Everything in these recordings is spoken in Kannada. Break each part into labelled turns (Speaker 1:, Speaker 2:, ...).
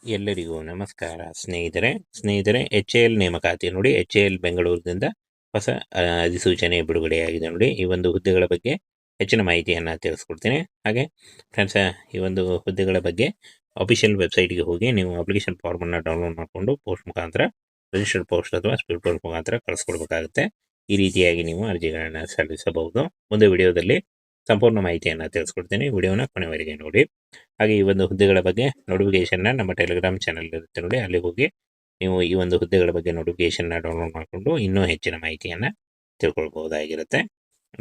Speaker 1: ಎಲ್ಲರಿಗೂ ನಮಸ್ಕಾರ ಸ್ನೇಹಿತರೆ ಎಚ್ ಎ ಎಲ್ ನೇಮಕಾತಿ ನೋಡಿ. ಎಚ್ ಎ ಎಲ್ ಬೆಂಗಳೂರಿನಿಂದ ಹೊಸ ಅಧಿಸೂಚನೆ ಬಿಡುಗಡೆಯಾಗಿದೆ ನೋಡಿ. ಈ ಒಂದು ಹುದ್ದೆಗಳ ಬಗ್ಗೆ ಹೆಚ್ಚಿನ ಮಾಹಿತಿಯನ್ನು ತಿಳಿಸ್ಕೊಡ್ತೀನಿ. ಹಾಗೆ ಫ್ರೆಂಡ್ಸ್, ಈ ಒಂದು ಹುದ್ದೆಗಳ ಬಗ್ಗೆ ಅಫಿಷಿಯಲ್ ವೆಬ್ಸೈಟ್ಗೆ ಹೋಗಿ ನೀವು ಅಪ್ಲಿಕೇಶನ್ ಫಾರ್ಮನ್ನು ಡೌನ್ಲೋಡ್ ಮಾಡಿಕೊಂಡು ಪೋಸ್ಟ್ ಮುಖಾಂತರ, ರಿಜಿಸ್ಟರ್ಡ್ ಪೋಸ್ಟ್ ಅಥವಾ ಸ್ಪೀಡ್ ಪೋಸ್ಟ್ ಮುಖಾಂತರ ಕಳಿಸ್ಕೊಡ್ಬೇಕಾಗುತ್ತೆ. ಈ ರೀತಿಯಾಗಿ ನೀವು ಅರ್ಜಿಗಳನ್ನು ಸಲ್ಲಿಸಬಹುದು. ಮುಂದೆ ವಿಡಿಯೋದಲ್ಲಿ ಸಂಪೂರ್ಣ ಮಾಹಿತಿಯನ್ನು ತಿಳಿಸ್ಕೊಡ್ತೀನಿ. ವಿಡಿಯೋನ ಕೊನೆವರೆಗೆ ನೋಡಿ. ಹಾಗೆ ಈ ಒಂದು ಹುದ್ದೆಗಳ ಬಗ್ಗೆ ನೋಟಿಫಿಕೇಶನ್ನ ನಮ್ಮ ಟೆಲಿಗ್ರಾಮ್ ಚಾನಲ್ ಇರುತ್ತೆ ನೋಡಿ, ಅಲ್ಲಿ ಹೋಗಿ ನೀವು ಈ ಒಂದು ಹುದ್ದೆಗಳ ಬಗ್ಗೆ ನೋಟಿಫಿಕೇಶನ್ನ ಡೌನ್ಲೋಡ್ ಮಾಡಿಕೊಂಡು ಇನ್ನೂ ಹೆಚ್ಚಿನ ಮಾಹಿತಿಯನ್ನು ತಿಳ್ಕೊಳ್ಬಹುದಾಗಿರುತ್ತೆ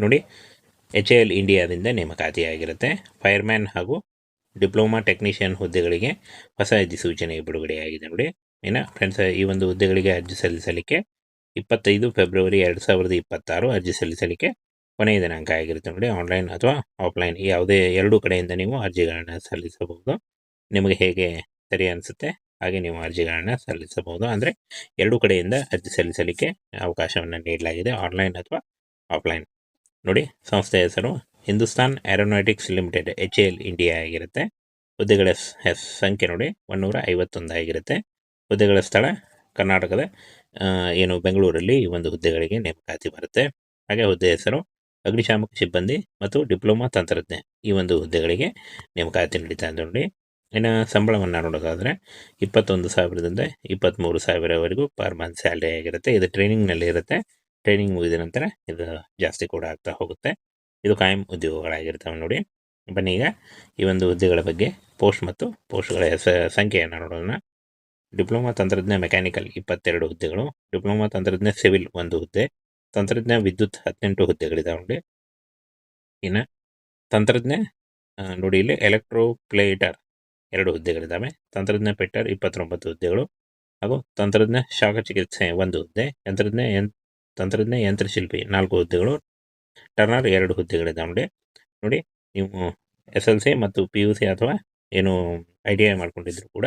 Speaker 1: ನೋಡಿ. ಎಚ್ ಎ ಎಲ್ ಇಂಡಿಯಾದಿಂದ ನೇಮಕಾತಿಯಾಗಿರುತ್ತೆ. ಫೈರ್ಮ್ಯಾನ್ ಹಾಗೂ ಡಿಪ್ಲೊಮಾ ಟೆಕ್ನಿಷಿಯನ್ ಹುದ್ದೆಗಳಿಗೆ ಹೊಸ ಅಧಿಸೂಚನೆ ಬಿಡುಗಡೆಯಾಗಿದೆ ನೋಡಿ. ಫ್ರೆಂಡ್ಸ್, ಈ ಒಂದು ಹುದ್ದೆಗಳಿಗೆ ಅರ್ಜಿ ಸಲ್ಲಿಸಲಿಕ್ಕೆ 25 ಫೆಬ್ರವರಿ 2026 ಅರ್ಜಿ ಸಲ್ಲಿಸಲಿಕ್ಕೆ ಕೊನೆಯ ದಿನಾಂಕ ಆಗಿರುತ್ತೆ ನೋಡಿ. ಆನ್ಲೈನ್ ಅಥವಾ ಆಫ್ಲೈನ್ ಯಾವುದೇ ಎರಡು ಕಡೆಯಿಂದ ನೀವು ಅರ್ಜಿಗಳನ್ನು ಸಲ್ಲಿಸಬಹುದು. ನಿಮಗೆ ಹೇಗೆ ಸರಿ ಅನಿಸುತ್ತೆ ಹಾಗೆ ನೀವು ಅರ್ಜಿಗಳನ್ನು ಸಲ್ಲಿಸಬಹುದು. ಅಂದರೆ ಎರಡು ಕಡೆಯಿಂದ ಅರ್ಜಿ ಸಲ್ಲಿಸಲಿಕ್ಕೆ ಅವಕಾಶವನ್ನು ನೀಡಲಾಗಿದೆ, ಆನ್ಲೈನ್ ಅಥವಾ ಆಫ್ಲೈನ್ ನೋಡಿ. ಸಂಸ್ಥೆ ಹೆಸರು Hindustan aeronautics limited H A L India ಆಗಿರುತ್ತೆ. ಹುದ್ದೆಗಳ ಸಂಖ್ಯೆ ನೋಡಿ 151 ಆಗಿರುತ್ತೆ. ಹುದ್ದೆಗಳ ಸ್ಥಳ ಕರ್ನಾಟಕದ ಬೆಂಗಳೂರಲ್ಲಿ ಈ ಒಂದು ಹುದ್ದೆಗಳಿಗೆ ನೇಮಕಾತಿ ಬರುತ್ತೆ. ಹಾಗೆ ಹುದ್ದೆ ಹೆಸರು ಅಗ್ನಿಶಾಮಕ ಸಿಬ್ಬಂದಿ ಮತ್ತು ಡಿಪ್ಲೊಮಾ ತಂತ್ರಜ್ಞ ಈ ಒಂದು ಹುದ್ದೆಗಳಿಗೆ ನೇಮಕಾತಿ ನಡೀತಾ ಇದೆ ನೋಡಿ. ಇನ್ನು ಸಂಬಳವನ್ನು ನೋಡೋದಾದರೆ 21,000ದಿಂದ 23,000ವರೆಗೂ ಪರ್ ಮಂತ್ ಸ್ಯಾಲ್ರಿ ಆಗಿರುತ್ತೆ. ಇದು ಟ್ರೈನಿಂಗ್ನಲ್ಲಿ ಇರುತ್ತೆ. ಟ್ರೈನಿಂಗ್ ಮುಗಿದ ನಂತರ ಇದು ಜಾಸ್ತಿ ಕೂಡ ಆಗ್ತಾ ಹೋಗುತ್ತೆ. ಇದು ಕಾಯಂ ಉದ್ಯೋಗಗಳಾಗಿರ್ತವೆ ನೋಡಿ. ಬನ್ನಿ ಈಗ ಈ ಒಂದು ಹುದ್ದೆಗಳ ಬಗ್ಗೆ ಪೋಸ್ಟ್ ಮತ್ತು ಪೋಸ್ಟ್ಗಳ ಸಂಖ್ಯೆಯನ್ನು ನೋಡೋಣ. ಡಿಪ್ಲೊಮಾ ತಂತ್ರಜ್ಞ ಮೆಕ್ಯಾನಿಕಲ್ 22 ಹುದ್ದೆಗಳು, ಡಿಪ್ಲೊಮಾ ತಂತ್ರಜ್ಞ ಸಿವಿಲ್ 1 ಹುದ್ದೆ, ತಂತ್ರಜ್ಞ ವಿದ್ಯುತ್ 18 ಹುದ್ದೆಗಳಿದಾವೆ ನೋಡಿ. ಇನ್ನು ತಂತ್ರಜ್ಞ ನೋಡಿ ಇಲ್ಲಿ ಎಲೆಕ್ಟ್ರೋಪ್ಲೇಟರ್ 2 ಹುದ್ದೆಗಳಿದ್ದಾವೆ, ತಂತ್ರಜ್ಞ ಫಿಟ್ಟರ್ 29 ಹುದ್ದೆಗಳು ಹಾಗೂ ತಂತ್ರಜ್ಞ ಶಾಖ ಚಿಕಿತ್ಸೆ 1 ಹುದ್ದೆ, ತಂತ್ರಜ್ಞ ಯಂತ್ರಶಿಲ್ಪಿ 4 ಹುದ್ದೆಗಳು, ಟರ್ನರ್ 2 ಹುದ್ದೆಗಳಿದ್ದಾವೆ ನೋಡಿ. ನೀವು SLC ಮತ್ತು PUC ಅಥವಾ ITI ಮಾಡ್ಕೊಂಡಿದ್ರು ಕೂಡ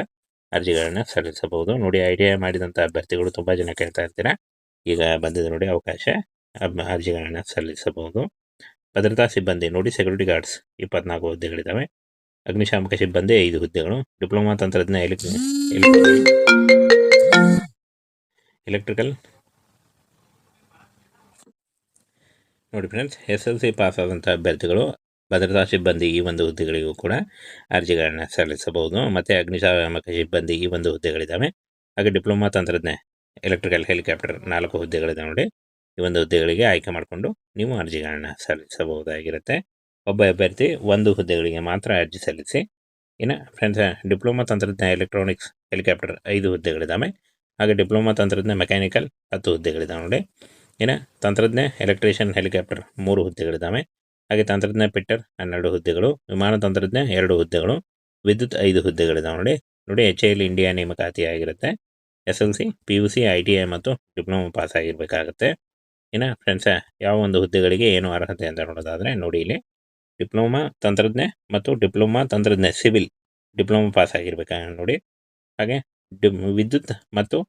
Speaker 1: ಅರ್ಜಿಗಳನ್ನು ಸಲ್ಲಿಸಬಹುದು ನೋಡಿ. ITI ಮಾಡಿದಂಥ ಅಭ್ಯರ್ಥಿಗಳು ತುಂಬ ಜನ ಕೇಳ್ತಾ ಇರ್ತೀರ, ಈಗ ಬಂದಿದೆ ನೋಡಿ ಅವಕಾಶ, ಅರ್ಜಿಗಳನ್ನು ಸಲ್ಲಿಸಬಹುದು. ಭದ್ರತಾ ಸಿಬ್ಬಂದಿ ನೋಡಿ, ಸೆಕ್ಯೂರಿಟಿ ಗಾರ್ಡ್ಸ್ 24 ಹುದ್ದೆಗಳಿದ್ದಾವೆ, ಅಗ್ನಿಶಾಮಕ ಸಿಬ್ಬಂದಿ 5 ಹುದ್ದೆಗಳು, ಡಿಪ್ಲೊಮಾ ತಂತ್ರಜ್ಞ ಎಲೆಕ್ಟ್ರಿಕಲ್ ನೋಡಿ ಫ್ರೆಂಡ್ಸ್, SLC ಪಾಸ್ ಆದಂಥ ಅಭ್ಯರ್ಥಿಗಳು ಭದ್ರತಾ ಸಿಬ್ಬಂದಿ ಈ ಒಂದು ಹುದ್ದೆಗಳಿಗೂ ಕೂಡ ಅರ್ಜಿಗಳನ್ನು ಸಲ್ಲಿಸಬಹುದು. ಮತ್ತು ಅಗ್ನಿಶಾಮಕ ಸಿಬ್ಬಂದಿ ಈ ಒಂದು ಹುದ್ದೆಗಳಿದ್ದಾವೆ. ಹಾಗೆ ಡಿಪ್ಲೊಮಾ ತಂತ್ರಜ್ಞ ಎಲೆಕ್ಟ್ರಿಕಲ್ ಹೆಲಿಕಾಪ್ಟರ್ 4 ಹುದ್ದೆಗಳಿದ್ದಾವೆ ನೋಡಿ. ಈ ಒಂದು ಹುದ್ದೆಗಳಿಗೆ ಆಯ್ಕೆ ಮಾಡಿಕೊಂಡು ನೀವು ಅರ್ಜಿಗಳನ್ನು ಸಲ್ಲಿಸಬಹುದಾಗಿರುತ್ತೆ. ಒಬ್ಬ ಅಭ್ಯರ್ಥಿ 1 ಹುದ್ದೆಗಳಿಗೆ ಮಾತ್ರ ಅರ್ಜಿ ಸಲ್ಲಿಸಿ. ಇನ್ನು ಫ್ರೆಂಡ್ಸ್, ಡಿಪ್ಲೊಮಾ ತಂತ್ರಜ್ಞ ಎಲೆಕ್ಟ್ರಾನಿಕ್ಸ್ ಹೆಲಿಕಾಪ್ಟರ್ 5 ಹುದ್ದೆಗಳಿದ್ದಾವೆ. ಹಾಗೆ ಡಿಪ್ಲೊಮಾ ತಂತ್ರಜ್ಞ ಮೆಕ್ಯಾನಿಕಲ್ 10 ಹುದ್ದೆಗಳಿದ್ದಾವೆ ನೋಡಿ. ಇನ್ನು ತಂತ್ರಜ್ಞ ಎಲೆಕ್ಟ್ರಿಷಿಯನ್ ಹೆಲಿಕಾಪ್ಟರ್ 3 ಹುದ್ದೆಗಳಿದ್ದಾವೆ. ಹಾಗೆ ತಂತ್ರಜ್ಞ ಫಿಟ್ಟರ್ 12 ಹುದ್ದೆಗಳು, ವಿಮಾನ ತಂತ್ರಜ್ಞ 2 ಹುದ್ದೆಗಳು, ವಿದ್ಯುತ್ 5 ಹುದ್ದೆಗಳಿದ್ದಾವೆ ನೋಡಿ. ಎಚ್ ಎ ಎಲ್ ಇಂಡಿಯಾ ನೇಮಕಾತಿ ಆಗಿರುತ್ತೆ. SLC, PUC, ITI ಮತ್ತು ಡಿಪ್ಲೊಮಾ ಪಾಸ್ ಆಗಿರಬೇಕಾಗುತ್ತೆ. ಇನ್ನು ಫ್ರೆಂಡ್ಸ್, ಯಾವ ಒಂದು ಹುದ್ದೆಗಳಿಗೆ ಏನು ಅರ್ಹತೆ ಅಂತ ನೋಡೋದಾದರೆ ನೋಡಿ, ಇಲ್ಲಿ ಡಿಪ್ಲೊಮಾ ತಂತ್ರಜ್ಞ ಮತ್ತು ಡಿಪ್ಲೊಮಾ ತಂತ್ರಜ್ಞ ಸಿವಿಲ್ ಡಿಪ್ಲೊಮಾ ಪಾಸ್ ಆಗಿರಬೇಕಾಗ ನೋಡಿ. ಹಾಗೆ ವಿದ್ಯುತ್ ಮತ್ತು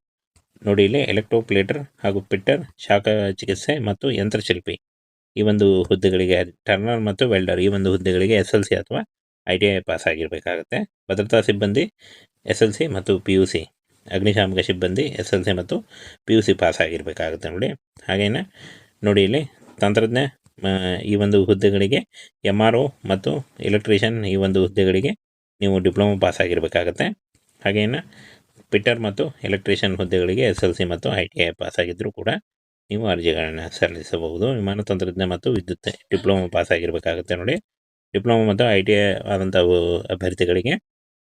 Speaker 1: ನೋಡಿ ಇಲ್ಲಿ ಎಲೆಕ್ಟ್ರೋಪ್ಲೇಟರ್ ಹಾಗೂ ಪಿಟ್ಟರ್, ಶಾಖ ಚಿಕಿತ್ಸೆ ಮತ್ತು ಯಂತ್ರಶಿಲ್ಪಿ ಈ ಒಂದು ಹುದ್ದೆಗಳಿಗೆ, ಟರ್ನರ್ ಮತ್ತು ವೆಲ್ಡರ್ ಈ ಒಂದು ಹುದ್ದೆಗಳಿಗೆ SLC ಅಥವಾ ITI ಪಾಸ್ ಆಗಿರಬೇಕಾಗುತ್ತೆ. ಭದ್ರತಾ ಸಿಬ್ಬಂದಿ SLC ಮತ್ತು PUC, ಅಗ್ನಿಶಾಮಕ ಸಿಬ್ಬಂದಿ SLC ಮತ್ತು PUC ಪಾಸ್ ಆಗಿರಬೇಕಾಗುತ್ತೆ ನೋಡಿ. ಹಾಗೇನೆ ನೋಡಿ ಇಲ್ಲಿ ತಂತ್ರಜ್ಞ ಈ ಒಂದು ಹುದ್ದೆಗಳಿಗೆ MRO ಮತ್ತು ಎಲೆಕ್ಟ್ರಿಷಿಯನ್ ಈ ಒಂದು ಹುದ್ದೆಗಳಿಗೆ ನೀವು ಡಿಪ್ಲೊಮಾ ಪಾಸ್ ಆಗಿರಬೇಕಾಗತ್ತೆ. ಹಾಗೇನು ಪಿಟ್ಟರ್ ಮತ್ತು ಎಲೆಕ್ಟ್ರಿಷಿಯನ್ ಹುದ್ದೆಗಳಿಗೆ SLC ಮತ್ತು ITI ಪಾಸ್ ಆಗಿದ್ದರೂ ಕೂಡ ನೀವು ಅರ್ಜಿಗಳನ್ನು ಸಲ್ಲಿಸಬಹುದು. ವಿಮಾನ ತಂತ್ರಜ್ಞ ಮತ್ತು ವಿದ್ಯುತ್ ಡಿಪ್ಲೊಮಾ ಪಾಸ್ ಆಗಿರಬೇಕಾಗುತ್ತೆ ನೋಡಿ. ಡಿಪ್ಲೊಮಾ ಮತ್ತು ITI ಆದಂಥ ಅಭ್ಯರ್ಥಿಗಳಿಗೆ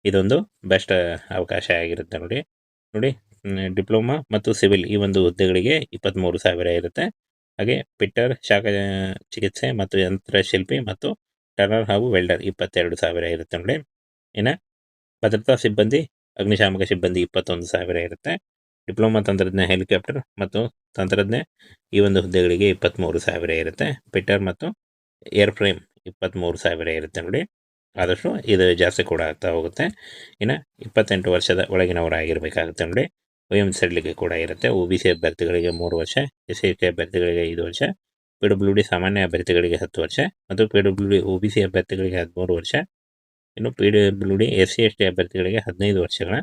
Speaker 1: ಇದೊಂದು ಬೆಸ್ಟ್ ಅವಕಾಶ ಆಗಿರುತ್ತೆ ನೋಡಿ. ಡಿಪ್ಲೊಮಾ ಮತ್ತು ಸಿವಿಲ್ ಈ ಒಂದು ಹುದ್ದೆಗಳಿಗೆ 23,000 ಇರುತ್ತೆ. ಹಾಗೆ ಪಿಟ್ಟರ್, ಶಾಖ ಚಿಕಿತ್ಸೆ ಮತ್ತು ಯಂತ್ರಶಿಲ್ಪಿ ಮತ್ತು ಟರ್ನರ್ ಹಾಗೂ ವೆಲ್ಡರ್ 22,000 ಇರುತ್ತೆ ನೋಡಿ. ಇನ್ನು ಭದ್ರತಾ ಸಿಬ್ಬಂದಿ, ಅಗ್ನಿಶಾಮಕ ಸಿಬ್ಬಂದಿ 21,000 ಇರುತ್ತೆ. ಡಿಪ್ಲೊಮಾ ತಂತ್ರಜ್ಞ ಹೆಲಿಕಾಪ್ಟರ್ ಮತ್ತು ತಂತ್ರಜ್ಞ ಈ ಒಂದು ಹುದ್ದೆಗಳಿಗೆ 23,000 ಇರುತ್ತೆ. ಪಿಟ್ಟರ್ ಮತ್ತು ಏರ್ ಫ್ರೇಮ್ 23,000 ಇರುತ್ತೆ ನೋಡಿ. ಆದಷ್ಟು ಇದು ಜಾಸ್ತಿ ಕೂಡ ಆಗ್ತಾ ಹೋಗುತ್ತೆ. ಇನ್ನು 28 ವರ್ಷದ ಒಳಗಿನವರಾಗಿರಬೇಕಾಗುತ್ತೆ ನೋಡಿ. OMC ಸಡಿಲಿಕೆ ಕೂಡ ಇರುತ್ತೆ. OBC ಅಭ್ಯರ್ಥಿಗಳಿಗೆ 3 ವರ್ಷ, SC ಅಭ್ಯರ್ಥಿಗಳಿಗೆ 5 ವರ್ಷ, PWD ಸಾಮಾನ್ಯ ಅಭ್ಯರ್ಥಿಗಳಿಗೆ 10 ವರ್ಷ ಮತ್ತು PWD OBC ಅಭ್ಯರ್ಥಿಗಳಿಗೆ 13 ವರ್ಷ, ಇನ್ನು PWD SC ST ಅಭ್ಯರ್ಥಿಗಳಿಗೆ 15 ವರ್ಷಗಳ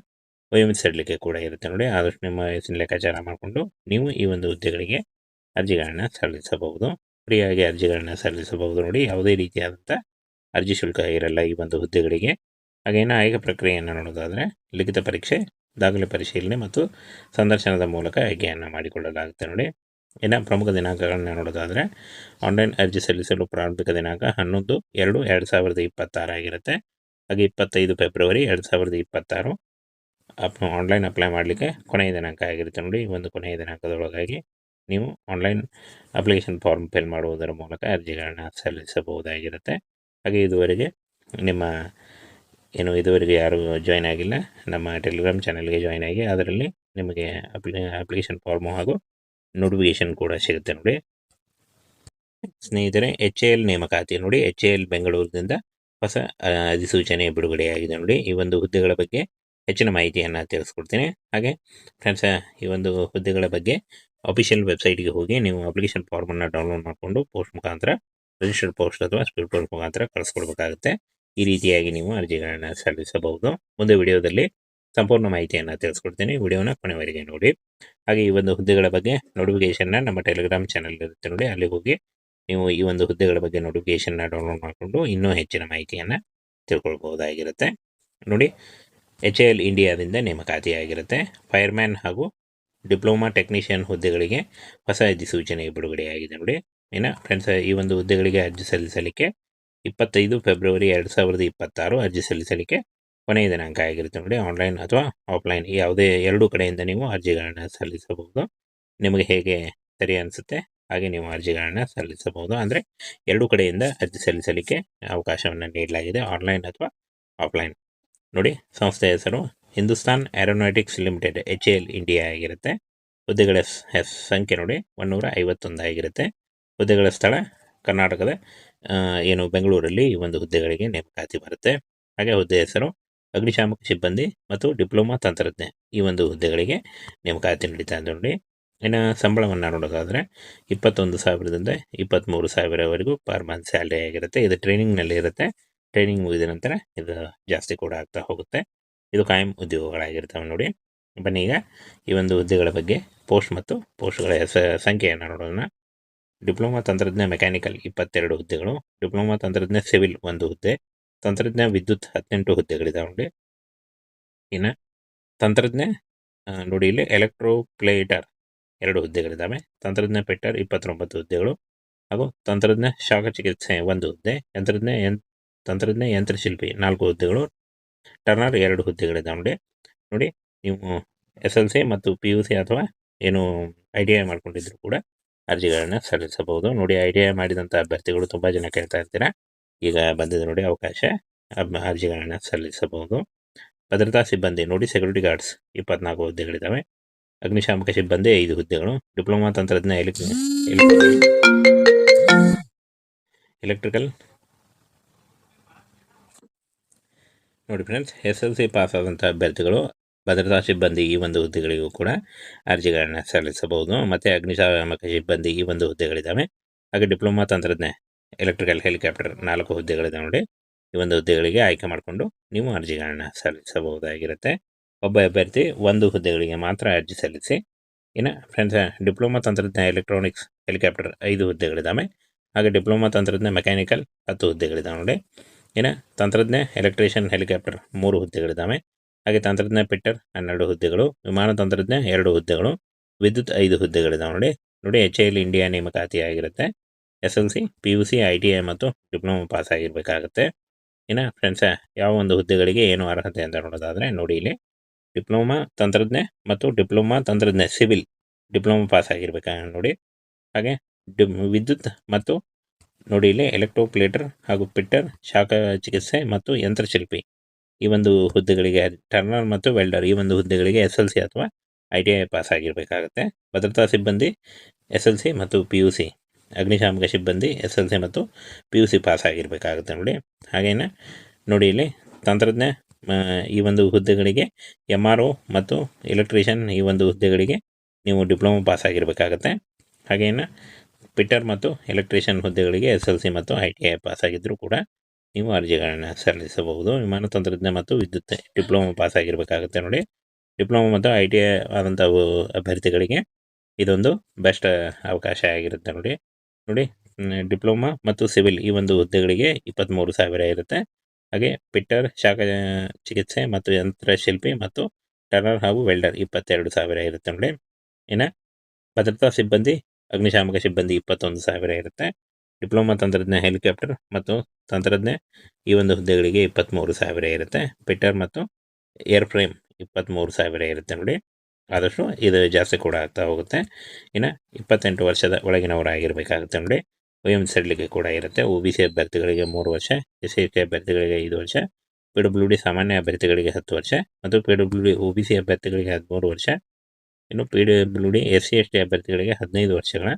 Speaker 1: ವಯೋಮಿತಿ ಸಡಿಲಿಕೆ ಕೂಡ ಇರುತ್ತೆ ನೋಡಿ. ಆದಷ್ಟು ನಿಮ್ಮ ವಯಸ್ಸಿನ ಲೆಕ್ಕಾಚಾರ ಮಾಡಿಕೊಂಡು ನೀವು ಈ ಒಂದು ಹುದ್ದೆಗಳಿಗೆ ಅರ್ಜಿಗಳನ್ನು ಸಲ್ಲಿಸಬಹುದು. ಫ್ರೀಯಾಗಿ ಅರ್ಜಿಗಳನ್ನು ಸಲ್ಲಿಸಬಹುದು ನೋಡಿ. ಯಾವುದೇ ರೀತಿಯಾದಂಥ ಅರ್ಜಿ ಶುಲ್ಕ ಇರಲ್ಲ ಈ ಒಂದು ಹುದ್ದೆಗಳಿಗೆ. ಹಾಗೇನು ಆಯ್ಕೆ ಪ್ರಕ್ರಿಯೆಯನ್ನು ನೋಡೋದಾದರೆ ಲಿಖಿತ ಪರೀಕ್ಷೆ, ದಾಖಲೆ ಪರಿಶೀಲನೆ ಮತ್ತು ಸಂದರ್ಶನದ ಮೂಲಕ ಆಯ್ಕೆಯನ್ನು ಮಾಡಿಕೊಳ್ಳಲಾಗುತ್ತೆ ನೋಡಿ. ಇನ್ನು ಪ್ರಮುಖ ದಿನಾಂಕಗಳನ್ನು ನೋಡೋದಾದರೆ ಆನ್ಲೈನ್ ಅರ್ಜಿ ಸಲ್ಲಿಸಲು ಪ್ರಾರಂಭಿಕ ದಿನಾಂಕ 11/2/2026 ಆಗಿರುತ್ತೆ. ಹಾಗೆ 25 ಫೆಬ್ರವರಿ 2026 ಆನ್ಲೈನ್ ಅಪ್ಲೈ ಮಾಡಲಿಕ್ಕೆ ಕೊನೆಯ ದಿನಾಂಕ ಆಗಿರುತ್ತೆ ನೋಡಿ. ಈ ಒಂದು ಕೊನೆಯ ದಿನಾಂಕದೊಳಗಾಗಿ ನೀವು ಆನ್ಲೈನ್ ಅಪ್ಲಿಕೇಶನ್ ಫಾರ್ಮ್ ಫಿಲ್ ಮಾಡುವುದರ ಮೂಲಕ ಅರ್ಜಿಗಳನ್ನು ಸಲ್ಲಿಸಬಹುದಾಗಿರುತ್ತೆ. ಹಾಗೆ ಇದುವರೆಗೆ ಇದುವರೆಗೆ ಯಾರು ಜಾಯ್ನ್ ಆಗಿಲ್ಲ ನಮ್ಮ ಟೆಲಿಗ್ರಾಮ್ ಚಾನಲ್ಗೆ ಜಾಯ್ನ್ ಆಗಿ ಅದರಲ್ಲಿ ನಿಮಗೆ ಅಪ್ಲಿಕೇಶನ್ ಫಾರ್ಮು ಹಾಗೂ ನೋಟಿಫಿಕೇಷನ್ ಕೂಡ ಸಿಗುತ್ತೆ ನೋಡಿ. ಸ್ನೇಹಿತರೆ, HAL ನೇಮಕಾತಿ ನೋಡಿ. HAL ಬೆಂಗಳೂರಿನಿಂದ ಹೊಸ ಅಧಿಸೂಚನೆ ಬಿಡುಗಡೆಯಾಗಿದೆ ನೋಡಿ. ಈ ಒಂದು ಹುದ್ದೆಗಳ ಬಗ್ಗೆ ಹೆಚ್ಚಿನ ಮಾಹಿತಿಯನ್ನು ತಿಳಿಸ್ಕೊಡ್ತೀನಿ. ಹಾಗೆ ಫ್ರೆಂಡ್ಸ್, ಈ ಒಂದು ಹುದ್ದೆಗಳ ಬಗ್ಗೆ ಅಫಿಷಿಯಲ್ ವೆಬ್ಸೈಟ್ಗೆ ಹೋಗಿ ನೀವು ಅಪ್ಲಿಕೇಶನ್ ಫಾರ್ಮನ್ನು ಡೌನ್ಲೋಡ್ ಮಾಡಿಕೊಂಡು ಪೋಸ್ಟ್ ಮುಖಾಂತರ, ರಿಜಿಸ್ಟರ್ಡ್ ಪೋಸ್ಟ್ ಅಥವಾ ಸ್ಪೀಡ್ ಪೋಸ್ಟ್ ಮುಖಾಂತರ ಕಳಿಸ್ಕೊಡ್ಬೇಕಾಗುತ್ತೆ. ಈ ರೀತಿಯಾಗಿ ನೀವು ಅರ್ಜಿಗಳನ್ನು ಸಲ್ಲಿಸಬಹುದು. ಮುಂದೆ ವಿಡಿಯೋದಲ್ಲಿ ಸಂಪೂರ್ಣ ಮಾಹಿತಿಯನ್ನು ತಿಳಿಸ್ಕೊಡ್ತೀನಿ. ವಿಡಿಯೋನ ಕೊನೆವರೆಗೆ ನೋಡಿ. ಹಾಗೆ ಈ ಒಂದು ಹುದ್ದೆಗಳ ಬಗ್ಗೆ ನೋಟಿಫಿಕೇಷನ್ನ ನಮ್ಮ ಟೆಲಿಗ್ರಾಮ್ ಚಾನಲ್ ಇರುತ್ತೆ ನೋಡಿ. ಅಲ್ಲಿ ಹೋಗಿ ನೀವು ಈ ಒಂದು ಹುದ್ದೆಗಳ ಬಗ್ಗೆ ನೋಟಿಫಿಕೇಷನ್ನ ಡೌನ್ಲೋಡ್ ಮಾಡಿಕೊಂಡು ಇನ್ನೂ ಹೆಚ್ಚಿನ ಮಾಹಿತಿಯನ್ನು ತಿಳ್ಕೊಳ್ಬಹುದಾಗಿರುತ್ತೆ ನೋಡಿ. HAL ಇಂಡಿಯಾದಿಂದ ನೇಮಕಾತಿಯಾಗಿರುತ್ತೆ. ಫೈರ್ಮ್ಯಾನ್ ಹಾಗೂ ಡಿಪ್ಲೊಮಾ ಟೆಕ್ನಿಷಿಯನ್ ಹುದ್ದೆಗಳಿಗೆ ಹೊಸ ಅಧಿಸೂಚನೆ ಬಿಡುಗಡೆಯಾಗಿದೆ ನೋಡಿ. ಇನ್ನು ಫ್ರೆಂಡ್ಸ್, ಈ ಒಂದು ಹುದ್ದೆಗಳಿಗೆ ಅರ್ಜಿ ಸಲ್ಲಿಸಲಿಕ್ಕೆ 25 ಫೆಬ್ರವರಿ 2026 ಅರ್ಜಿ ಸಲ್ಲಿಸಲಿಕ್ಕೆ ಕೊನೆಯ ದಿನಾಂಕ ಆಗಿರುತ್ತೆ ನೋಡಿ. ಆನ್ಲೈನ್ ಅಥವಾ ಆಫ್ಲೈನ್ ಯಾವುದೇ ಎರಡೂ ಕಡೆಯಿಂದ ನೀವು ಅರ್ಜಿಗಳನ್ನು ಸಲ್ಲಿಸಬಹುದು. ನಿಮಗೆ ಹೇಗೆ ಸರಿ ಅನಿಸುತ್ತೆ ಹಾಗೆ ನೀವು ಅರ್ಜಿಗಳನ್ನು ಸಲ್ಲಿಸಬಹುದು. ಅಂದರೆ ಎರಡೂ ಕಡೆಯಿಂದ ಅರ್ಜಿ ಸಲ್ಲಿಸಲಿಕ್ಕೆ ಅವಕಾಶವನ್ನು ನೀಡಲಾಗಿದೆ, ಆನ್ಲೈನ್ ಅಥವಾ ಆಫ್ಲೈನ್ ನೋಡಿ. ಸಂಸ್ಥೆಯ ಹೆಸರು Hindustan aeronautics limited HAL India ಆಗಿರುತ್ತೆ. ಹುದ್ದೆಗಳ ಸಂಖ್ಯೆ ನೋಡಿ 151 ಆಗಿರುತ್ತೆ. ಹುದ್ದೆಗಳ ಸ್ಥಳ ಕರ್ನಾಟಕದ ಬೆಂಗಳೂರಲ್ಲಿ ಈ ಒಂದು ಹುದ್ದೆಗಳಿಗೆ ನೇಮಕಾತಿ ಬರುತ್ತೆ. ಹಾಗೆ ಹುದ್ದೆ ಹೆಸರು ಅಗ್ನಿಶಾಮಕ ಸಿಬ್ಬಂದಿ ಮತ್ತು ಡಿಪ್ಲೊಮಾ ತಂತ್ರಜ್ಞ ಈ ಒಂದು ಹುದ್ದೆಗಳಿಗೆ ನೇಮಕಾತಿ ನಡೀತಾ ಇದೆ ನೋಡಿ. ಇನ್ನು ಸಂಬಳವನ್ನು ನೋಡೋದಾದರೆ 21,000ದಿಂದ 23,000ವರೆಗೂ ಪರ್ ಮಂತ್ ಸ್ಯಾಲ್ರಿ ಆಗಿರುತ್ತೆ. ಇದು ಟ್ರೈನಿಂಗ್ನಲ್ಲಿ ಇರುತ್ತೆ. ಟ್ರೈನಿಂಗ್ ಮುಗಿದ ನಂತರ ಇದು ಜಾಸ್ತಿ ಕೂಡ ಆಗ್ತಾ ಹೋಗುತ್ತೆ. ಇದು ಕಾಯಂ ಉದ್ಯೋಗಗಳಾಗಿರ್ತವೆ ನೋಡಿ. ಬನ್ನಿ ಈಗ ಈ ಒಂದು ಹುದ್ದೆಗಳ ಬಗ್ಗೆ ಪೋಸ್ಟ್ ಮತ್ತು ಪೋಸ್ಟ್ಗಳ ಸಂಖ್ಯೆಯನ್ನು ನೋಡೋಣ. ಡಿಪ್ಲೊಮಾ ತಂತ್ರಜ್ಞ ಮೆಕ್ಯಾನಿಕಲ್ 22 ಹುದ್ದೆಗಳು, ಡಿಪ್ಲೊಮಾ ತಂತ್ರಜ್ಞ ಸಿವಿಲ್ 1 ಹುದ್ದೆ, ತಂತ್ರಜ್ಞ ವಿದ್ಯುತ್ 18 ಹುದ್ದೆಗಳಿದಾವೆ ನೋಡಿ. ಇನ್ನು ತಂತ್ರಜ್ಞ ನೋಡಿ ಇಲ್ಲಿ ಎಲೆಕ್ಟ್ರೋಪ್ಲೇಟರ್ 2 ಹುದ್ದೆಗಳಿದ್ದಾವೆ, ತಂತ್ರಜ್ಞ ಫಿಟ್ಟರ್ 29 ಹುದ್ದೆಗಳು ಹಾಗೂ ತಂತ್ರಜ್ಞ ಶಾಖ ಚಿಕಿತ್ಸೆ 1 ಹುದ್ದೆ, ತಂತ್ರಜ್ಞ ಯಂತ್ರಶಿಲ್ಪಿ 4 ಹುದ್ದೆಗಳು, ಟರ್ನರ್ 2 ಹುದ್ದೆಗಳಿದ್ದಾವೆ ನೋಡಿ. ನೀವು SLC ಮತ್ತು PUC ಅಥವಾ ITI ಮಾಡ್ಕೊಂಡಿದ್ರು ಕೂಡ ಅರ್ಜಿಗಳನ್ನು ಸಲ್ಲಿಸಬಹುದು ನೋಡಿ. ITI ಮಾಡಿದಂಥ ಅಭ್ಯರ್ಥಿಗಳು ತುಂಬ ಜನ ಕೇಳ್ತಾ ಇರ್ತೀರಾ, ಈಗ ಬಂದಿದೆ ನೋಡಿ ಅವಕಾಶ, ಅರ್ಜಿಗಳನ್ನು ಸಲ್ಲಿಸಬಹುದು. ಭದ್ರತಾ ಸಿಬ್ಬಂದಿ ನೋಡಿ, ಸೆಕ್ಯೂರಿಟಿ ಗಾರ್ಡ್ಸ್ 24 ಹುದ್ದೆಗಳಿದ್ದಾವೆ, ಅಗ್ನಿಶಾಮಕ ಸಿಬ್ಬಂದಿ 5 ಹುದ್ದೆಗಳು, ಡಿಪ್ಲೊಮಾ ತಂತ್ರಜ್ಞ ಎಲೆಕ್ಟ್ರಿಕಲ್ ನೋಡಿ ಫ್ರೆಂಡ್ಸ್, SLC ಪಾಸ್ ಆದಂಥ ಅಭ್ಯರ್ಥಿಗಳು ಭದ್ರತಾ ಸಿಬ್ಬಂದಿ ಈ ಒಂದು ಹುದ್ದೆಗಳಿಗೂ ಕೂಡ ಅರ್ಜಿಗಳನ್ನು ಸಲ್ಲಿಸಬಹುದು. ಮತ್ತು ಅಗ್ನಿಶಾಮಕ ಸಿಬ್ಬಂದಿ ಈ ಒಂದು ಹುದ್ದೆಗಳಿದ್ದಾವೆ. ಹಾಗೆ ಡಿಪ್ಲೊಮಾ ತಂತ್ರಜ್ಞ ಎಲೆಕ್ಟ್ರಿಕಲ್ ಹೆಲಿಕಾಪ್ಟರ್ 4 ಹುದ್ದೆಗಳಿದ್ದಾವೆ ನೋಡಿ. ಈ ಒಂದು ಹುದ್ದೆಗಳಿಗೆ ಆಯ್ಕೆ ಮಾಡಿಕೊಂಡು ನೀವು ಅರ್ಜಿಗಳನ್ನು ಸಲ್ಲಿಸಬಹುದಾಗಿರುತ್ತೆ. ಒಬ್ಬ ಅಭ್ಯರ್ಥಿ 1 ಹುದ್ದೆಗಳಿಗೆ ಮಾತ್ರ ಅರ್ಜಿ ಸಲ್ಲಿಸಿ. ಇನ್ನು ಫ್ರೆಂಡ್ಸ್, ಡಿಪ್ಲೊಮಾ ತಂತ್ರಜ್ಞ ಎಲೆಕ್ಟ್ರಾನಿಕ್ಸ್ ಹೆಲಿಕಾಪ್ಟರ್ 5 ಹುದ್ದೆಗಳಿದ್ದಾವೆ. ಹಾಗೆ ಡಿಪ್ಲೊಮಾ ತಂತ್ರಜ್ಞ ಮೆಕ್ಯಾನಿಕಲ್ 10 ಹುದ್ದೆಗಳಿದ್ದಾವೆ ನೋಡಿ. ಇನ್ನು ತಂತ್ರಜ್ಞ ಎಲೆಕ್ಟ್ರಿಷಿಯನ್ ಹೆಲಿಕಾಪ್ಟರ್ 3 ಹುದ್ದೆಗಳಿದ್ದಾವೆ. ಹಾಗೆ ತಂತ್ರಜ್ಞ ಫಿಟ್ಟರ್ 12 ಹುದ್ದೆಗಳು, ವಿಮಾನ ತಂತ್ರಜ್ಞ 2 ಹುದ್ದೆಗಳು, ವಿದ್ಯುತ್ 5 ಹುದ್ದೆಗಳಿದ್ದಾವೆ ನೋಡಿ. HAL ಇಂಡಿಯಾ ನೇಮಕಾತಿಯಾಗಿರುತ್ತೆ. SLC, PUC, ITI ಮತ್ತು ಡಿಪ್ಲೊಮಾ ಪಾಸ್ ಆಗಿರಬೇಕಾಗುತ್ತೆ. ಇನ್ನು ಫ್ರೆಂಡ್ಸ್, ಯಾವ ಒಂದು ಹುದ್ದೆಗಳಿಗೆ ಏನು ಅರ್ಹತೆ ಅಂತ ನೋಡೋದಾದರೆ ನೋಡಿ, ಇಲ್ಲಿ ಡಿಪ್ಲೊಮಾ ತಂತ್ರಜ್ಞ ಮತ್ತು ಡಿಪ್ಲೊಮಾ ತಂತ್ರಜ್ಞ ಸಿವಿಲ್ ಡಿಪ್ಲೊಮಾ ಪಾಸ್ ಆಗಿರಬೇಕಾಗ ನೋಡಿ. ಹಾಗೆ ವಿದ್ಯುತ್ ಮತ್ತು ನೋಡಿ ಇಲ್ಲಿ ಎಲೆಕ್ಟ್ರೋಪ್ಲೇಟರ್ ಹಾಗೂ ಫಿಟ್ಟರ್, ಶಾಖ ಚಿಕಿತ್ಸೆ ಮತ್ತು ಯಂತ್ರಶಿಲ್ಪಿ ಈ ಒಂದು ಹುದ್ದೆಗಳಿಗೆ, ಟರ್ನರ್ ಮತ್ತು ವೆಲ್ಡರ್ ಈ ಒಂದು ಹುದ್ದೆಗಳಿಗೆ SLC ಅಥವಾ ITI ಪಾಸ್ ಆಗಿರಬೇಕಾಗುತ್ತೆ. ಭದ್ರತಾ ಸಿಬ್ಬಂದಿ SLC ಮತ್ತು PUC, ಅಗ್ನಿಶಾಮಕ ಸಿಬ್ಬಂದಿ SLC ಮತ್ತು PUC ಪಾಸ್ ಆಗಿರಬೇಕಾಗುತ್ತೆ ನೋಡಿ. ಹಾಗೇನೆ ನೋಡಿ ಇಲ್ಲಿ ತಂತ್ರಜ್ಞ ಈ ಒಂದು ಹುದ್ದೆಗಳಿಗೆ MRO ಮತ್ತು ಎಲೆಕ್ಟ್ರಿಷಿಯನ್ ಈ ಒಂದು ಹುದ್ದೆಗಳಿಗೆ ನೀವು ಡಿಪ್ಲೊಮಾ ಪಾಸ್ ಆಗಿರಬೇಕಾಗುತ್ತೆ. ಹಾಗೇನು ಫಿಟ್ಟರ್ ಮತ್ತು ಎಲೆಕ್ಟ್ರಿಷಿಯನ್ ಹುದ್ದೆಗಳಿಗೆ SLC ಮತ್ತು ITI ಪಾಸ್ ಆಗಿದ್ದರೂ ಕೂಡ ನೀವು ಅರ್ಜಿಗಳನ್ನು ಸಲ್ಲಿಸಬಹುದು. ವಿಮಾನ ತಂತ್ರಜ್ಞ ಮತ್ತು ವಿದ್ಯುತ್ ಡಿಪ್ಲೊಮಾ ಪಾಸ್ ಆಗಿರಬೇಕಾಗುತ್ತೆ ನೋಡಿ. ಡಿಪ್ಲೊಮಾ ಮತ್ತು ಐ ಟಿ ಐ ಆದಂಥ ಅಭ್ಯರ್ಥಿಗಳಿಗೆ ಇದೊಂದು ಬೆಸ್ಟ್ ಅವಕಾಶ ಆಗಿರುತ್ತೆ ನೋಡಿ. ನೋಡಿ, ಡಿಪ್ಲೊಮಾ ಮತ್ತು ಸಿವಿಲ್ ಈ ಒಂದು ಹುದ್ದೆಗಳಿಗೆ 23,000 ಇರುತ್ತೆ. ಹಾಗೆ ಪಿಟ್ಟರ್, ಶಾಖ ಚಿಕಿತ್ಸೆ ಮತ್ತು ಯಂತ್ರಶಿಲ್ಪಿ ಮತ್ತು ಟರ್ನರ್ ಹಾಗೂ ವೆಲ್ಡರ್ 22,000 ಇರುತ್ತೆ ನೋಡಿ. ಇನ್ನು ಭದ್ರತಾ ಸಿಬ್ಬಂದಿ, ಅಗ್ನಿಶಾಮಕ ಸಿಬ್ಬಂದಿ 21,000 ಇರುತ್ತೆ. ಡಿಪ್ಲೊಮಾ ತಂತ್ರಜ್ಞ ಹೆಲಿಕಾಪ್ಟರ್ ಮತ್ತು ತಂತ್ರಜ್ಞ ಈ ಒಂದು ಹುದ್ದೆಗಳಿಗೆ 23,000 ಇರುತ್ತೆ. ಪಿಟ್ಟರ್ ಮತ್ತು ಏರ್ ಫ್ರೇಮ್ 23,000 ಇರುತ್ತೆ ನೋಡಿ. ಆದಷ್ಟು ಇದು ಜಾಸ್ತಿ ಕೂಡ ಆಗ್ತಾ ಹೋಗುತ್ತೆ. ಇನ್ನು 28 ವರ್ಷದ ಒಳಗಿನವರಾಗಿರಬೇಕಾಗುತ್ತೆ ನೋಡಿ. ವಯೋಮಿತಿ ಸಡಿಲಿಕೆ ಕೂಡ ಇರುತ್ತೆ. ಒ ಬಿ ಸಿ ಅಭ್ಯರ್ಥಿಗಳಿಗೆ 3 ವರ್ಷ, ಎಸ್ ಸಿ ಎಸ್ ಟಿ ಅಭ್ಯರ್ಥಿಗಳಿಗೆ 5 ವರ್ಷ, ಪಿ ಡಬ್ಲ್ಯೂ ಡಿ ಸಾಮಾನ್ಯ ಅಭ್ಯರ್ಥಿಗಳಿಗೆ 10 ವರ್ಷ ಮತ್ತು P W D O B C ಅಭ್ಯರ್ಥಿಗಳಿಗೆ 13 ವರ್ಷ, ಇನ್ನು P W D S C S T ಅಭ್ಯರ್ಥಿಗಳಿಗೆ 15 ವರ್ಷಗಳ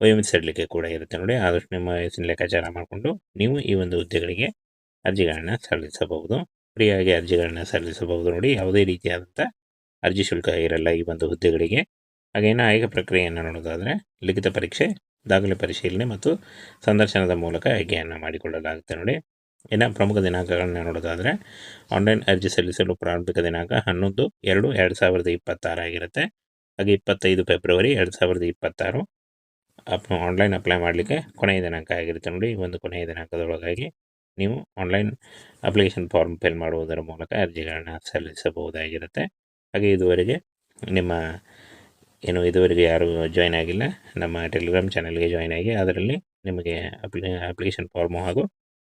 Speaker 1: ವಯೋಮಿತಿ ಸಡಿಲಿಕೆ ಕೂಡ ಇರುತ್ತೆ ನೋಡಿ. ಆದಷ್ಟು ನಿಮ್ಮ ವಯಸ್ಸಿನ ಲೆಕ್ಕಾಚಾರ ಮಾಡಿಕೊಂಡು ನೀವು ಈ ಒಂದು ಹುದ್ದೆಗಳಿಗೆ ಅರ್ಜಿಗಳನ್ನು ಸಲ್ಲಿಸಬಹುದು. ಫ್ರೀಯಾಗಿ ಅರ್ಜಿಗಳನ್ನು ಸಲ್ಲಿಸಬಹುದು ನೋಡಿ. ಯಾವುದೇ ರೀತಿಯಾದಂಥ ಅರ್ಜಿ ಶುಲ್ಕ ಇರಲ್ಲ ಈ ಒಂದು ಹುದ್ದೆಗಳಿಗೆ. ಹಾಗೇನು ಆಯ್ಕೆ ಪ್ರಕ್ರಿಯೆಯನ್ನು ನೋಡೋದಾದರೆ ಲಿಖಿತ ಪರೀಕ್ಷೆ, ದಾಖಲೆ ಪರಿಶೀಲನೆ ಮತ್ತು ಸಂದರ್ಶನದ ಮೂಲಕ ಆಯ್ಕೆಯನ್ನು ಮಾಡಿಕೊಳ್ಳಲಾಗುತ್ತೆ ನೋಡಿ. ಇನ್ನು ಪ್ರಮುಖ ದಿನಾಂಕಗಳನ್ನ ನೋಡೋದಾದರೆ ಆನ್ಲೈನ್ ಅರ್ಜಿ ಸಲ್ಲಿಸಲು ಪ್ರಾರಂಭಿಕ ದಿನಾಂಕ 11/2/2026 ಆಗಿರುತ್ತೆ. ಹಾಗೆ 25 ಫೆಬ್ರವರಿ 2026 ಆನ್ಲೈನ್ ಅಪ್ಲೈ ಮಾಡಲಿಕ್ಕೆ ಕೊನೆಯ ದಿನಾಂಕ ಆಗಿರುತ್ತೆ ನೋಡಿ. ಈ ಒಂದು ಕೊನೆಯ ದಿನಾಂಕದೊಳಗಾಗಿ ನೀವು ಆನ್ಲೈನ್ ಅಪ್ಲಿಕೇಶನ್ ಫಾರ್ಮ್ ಫಿಲ್ ಮಾಡುವುದರ ಮೂಲಕ ಅರ್ಜಿಗಳನ್ನು ಸಲ್ಲಿಸಬಹುದಾಗಿರುತ್ತೆ. ಹಾಗೆ ಇದುವರೆಗೆ ಇದುವರೆಗೆ ಯಾರು ಜಾಯ್ನ್ ಆಗಿಲ್ಲ, ನಮ್ಮ ಟೆಲಿಗ್ರಾಮ್ ಚಾನಲ್ಗೆ ಜಾಯ್ನ್ ಆಗಿ ಅದರಲ್ಲಿ ನಿಮಗೆ ಅಪ್ಲಿಕೇಶನ್ ಫಾರ್ಮು ಹಾಗೂ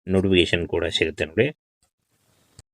Speaker 1: ನೋಟಿಫಿಕೇಷನ್ ಕೂಡ ಸಿಗುತ್ತೆ ನೋಡಿ.